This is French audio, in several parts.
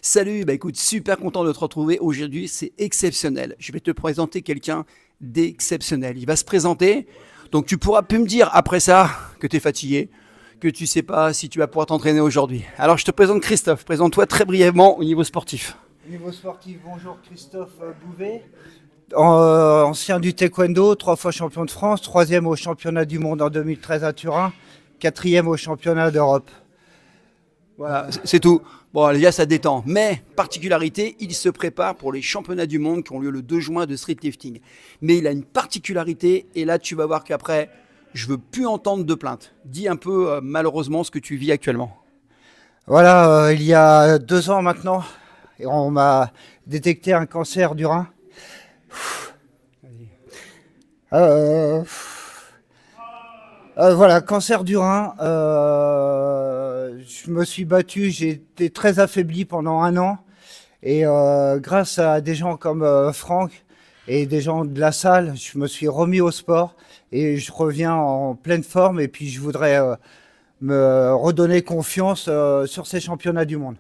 Salut, bah écoute, super content de te retrouver. Aujourd'hui, c'est exceptionnel. Je vais te présenter quelqu'un d'exceptionnel. Il va se présenter. Donc tu pourras plus me dire après ça que tu es fatigué, que tu sais pas si tu vas pouvoir t'entraîner aujourd'hui. Alors je te présente Christophe. Présente-toi très brièvement au niveau sportif. Au niveau sportif, bonjour Christophe Bouvet, ancien du taekwondo, 3 fois champion de France, 3e au championnat du monde en 2013 à Turin, 4e au championnat d'Europe. Voilà, c'est tout. Bon, les gars, ça détend. Mais, particularité, il se prépare pour les championnats du monde qui ont lieu le 2 juin de streetlifting. Mais il a une particularité, et là, tu vas voir qu'après, je veux plus entendre de plaintes. Dis un peu, malheureusement, ce que tu vis actuellement. Voilà, il y a 2 ans maintenant, on m'a détecté un cancer du rein. Voilà, cancer du rein. Je me suis battu, j'ai été très affaibli pendant 1 an. Et grâce à des gens comme Franck et des gens de la salle, je me suis remis au sport et je reviens en pleine forme. Et puis je voudrais me redonner confiance sur ces championnats du monde.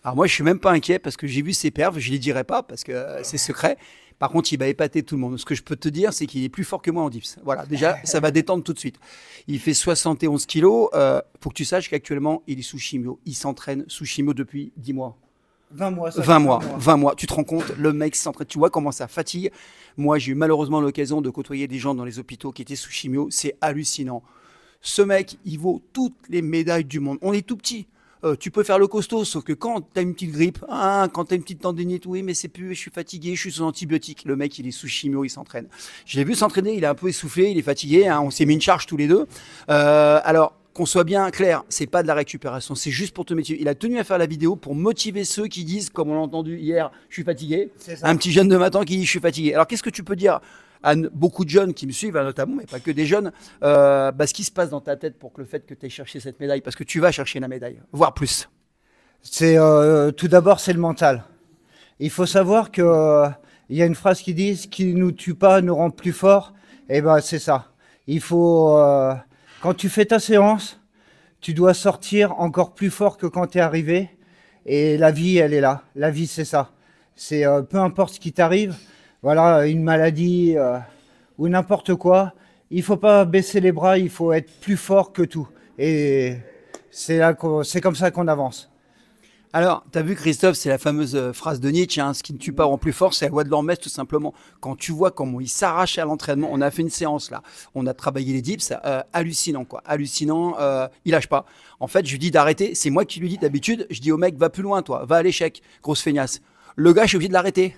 Alors moi, je suis même pas inquiet parce que j'ai vu ses perfs, je les dirai pas parce que c'est secret. Par contre, il va épater tout le monde. Ce que je peux te dire, c'est qu'il est plus fort que moi en dips. Voilà, déjà, ça va détendre tout de suite. Il fait 71 kilos. Faut que tu saches qu'actuellement, il est sous chimio. Il s'entraîne sous chimio depuis 10 mois. 20 mois. 20 mois. Tu te rends compte, le mec s'entraîne. Tu vois comment ça fatigue. Moi, j'ai eu malheureusement l'occasion de côtoyer des gens dans les hôpitaux qui étaient sous chimio. C'est hallucinant. Ce mec, il vaut toutes les médailles du monde. On est tout petit. Tu peux faire le costaud, sauf que quand tu as une petite grippe, quand tu as une petite tendinite, oui, mais c'est plus, je suis fatigué, je suis sous antibiotiques. Le mec, il est sous chimio, il s'entraîne. Je l'ai vu s'entraîner, il est un peu essoufflé, il est fatigué, on s'est mis une charge tous les deux. Alors, qu'on soit bien clair, c'est pas de la récupération, c'est juste pour te motiver. Il a tenu à faire la vidéo pour motiver ceux qui disent, comme on l'a entendu hier, je suis fatigué. Un petit jeune de matin qui dit, je suis fatigué. Alors, qu'est-ce que tu peux dire à beaucoup de jeunes qui me suivent, notamment, mais pas que des jeunes, ce qui se passe dans ta tête pour que le fait que tu aies cherché cette médaille, parce que tu vas chercher la médaille, voire plus. C'est tout d'abord, c'est le mental. Il faut savoir que il y a une phrase qui dit ce qui nous tue pas nous rend plus fort. Et ben c'est ça. Il faut quand tu fais ta séance, tu dois sortir encore plus fort que quand tu es arrivé. Et la vie, elle est là. La vie, c'est ça. C'est peu importe ce qui t'arrive. Voilà, une maladie ou n'importe quoi, il faut pas baisser les bras, il faut être plus fort que tout. Et c'est comme ça qu'on avance. Alors, tu as vu Christophe, c'est la fameuse phrase de Nietzsche, ce qui ne tue pas rend plus fort, c'est la loi de l'Hormèse tout simplement. Quand tu vois comment il s'arrache à l'entraînement, on a fait une séance là, on a travaillé les dips, hallucinant quoi, hallucinant, il lâche pas. En fait, je lui dis d'arrêter, c'est moi qui lui dis d'habitude, je dis au mec, va plus loin toi, va à l'échec, grosse feignasse. Le gars, je suis obligé de l'arrêter.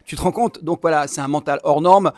Tu te rends compte? Donc voilà, c'est un mental hors norme.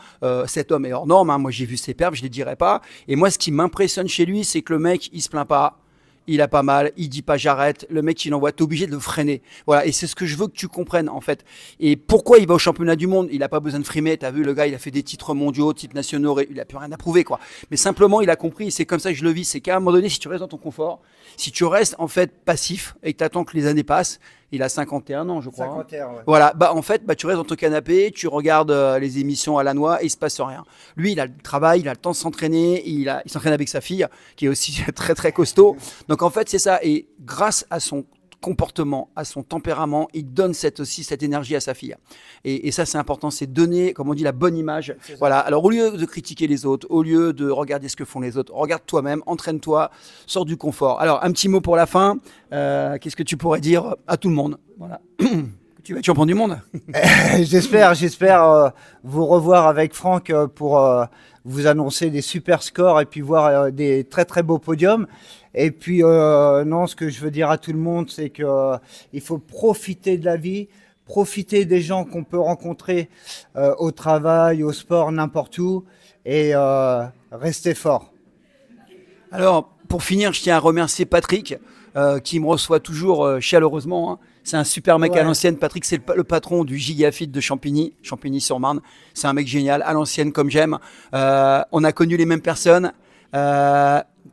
Cet homme est hors norme. Moi, j'ai vu ses perfs, je les dirai pas. Et moi, ce qui m'impressionne chez lui, c'est que le mec, il se plaint pas. Il a pas mal, il dit pas j'arrête, le mec il envoie, t'es obligé de le freiner. Voilà, et c'est ce que je veux que tu comprennes en fait. Et pourquoi il va au championnat du monde? Il a pas besoin de frimer, t'as vu le gars, il a fait des titres mondiaux, titres nationaux, il a plus rien à prouver quoi. Mais simplement il a compris, c'est comme ça que je le vis, c'est qu'à un moment donné, si tu restes dans ton confort, si tu restes en fait passif et que t'attends que les années passent, il a 51 ans je crois. 51, ouais. Voilà, en fait, tu restes dans ton canapé, tu regardes les émissions à la noix et il se passe rien. Lui, il a le travail, il a le temps de s'entraîner, il s'entraîne avec sa fille qui est aussi très très costaud. Donc en fait, c'est ça. Et grâce à son comportement, à son tempérament, il donne cette énergie à sa fille. Et ça, c'est important, c'est donner, comme on dit, la bonne image. Voilà. Alors, au lieu de critiquer les autres, au lieu de regarder ce que font les autres, regarde toi-même, entraîne-toi, sors du confort. Alors, un petit mot pour la fin. Qu'est-ce que tu pourrais dire à tout le monde? Voilà. Tu vas être champion du monde. J'espère vous revoir avec Franck pour vous annoncer des super scores et puis voir des très très beaux podiums. Et puis non, ce que je veux dire à tout le monde, c'est que il faut profiter de la vie, profiter des gens qu'on peut rencontrer au travail, au sport, n'importe où, et rester fort. Alors, pour finir, je tiens à remercier Patrick, qui me reçoit toujours chaleureusement. C'est un super mec à l'ancienne. Patrick, c'est le patron du Gigafit de Champigny, Champigny-sur-Marne. C'est un mec génial, à l'ancienne comme j'aime. On a connu les mêmes personnes.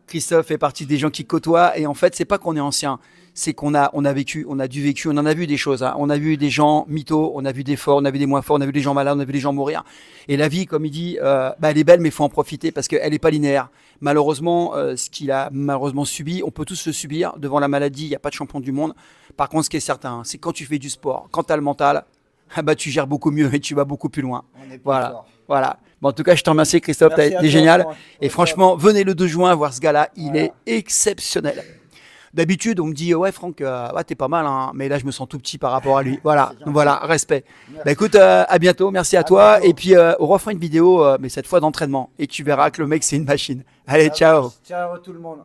Christophe fait partie des gens qui côtoient. Et en fait, c'est pas qu'on est ancien, c'est qu'on a vécu, on a du vécu, on en a vu des choses. On a vu des gens mythos, on a vu des forts, on a vu des moins forts, on a vu des gens malades, on a vu des gens mourir. Et la vie, comme il dit, elle est belle, mais il faut en profiter parce qu'elle n'est pas linéaire. Malheureusement, ce qu'il a malheureusement subi, on peut tous le subir. Devant la maladie, il n'y a pas de champion du monde. Par contre, ce qui est certain, c'est quand tu fais du sport, quand tu as le mental, ah bah, tu gères beaucoup mieux et tu vas beaucoup plus loin. On est plus Voilà. fort. Voilà. Bon, en tout cas, je te remercie, Christophe. Tu Merci as à été toi, génial. Franck. Et franchement, venez le 2 juin voir ce gars-là. Il Voilà. est exceptionnel. D'habitude, on me dit, ouais, Franck, ouais, t'es pas mal, hein. Mais là, je me sens tout petit par rapport à lui. Voilà. C'est gentil. Voilà. Respect. Merci. Bah, écoute, à bientôt. Merci à toi. bientôt. Et puis, on refera une vidéo, mais cette fois d'entraînement. Et tu verras que le mec, c'est une machine. Allez, ciao. Ciao tout le monde.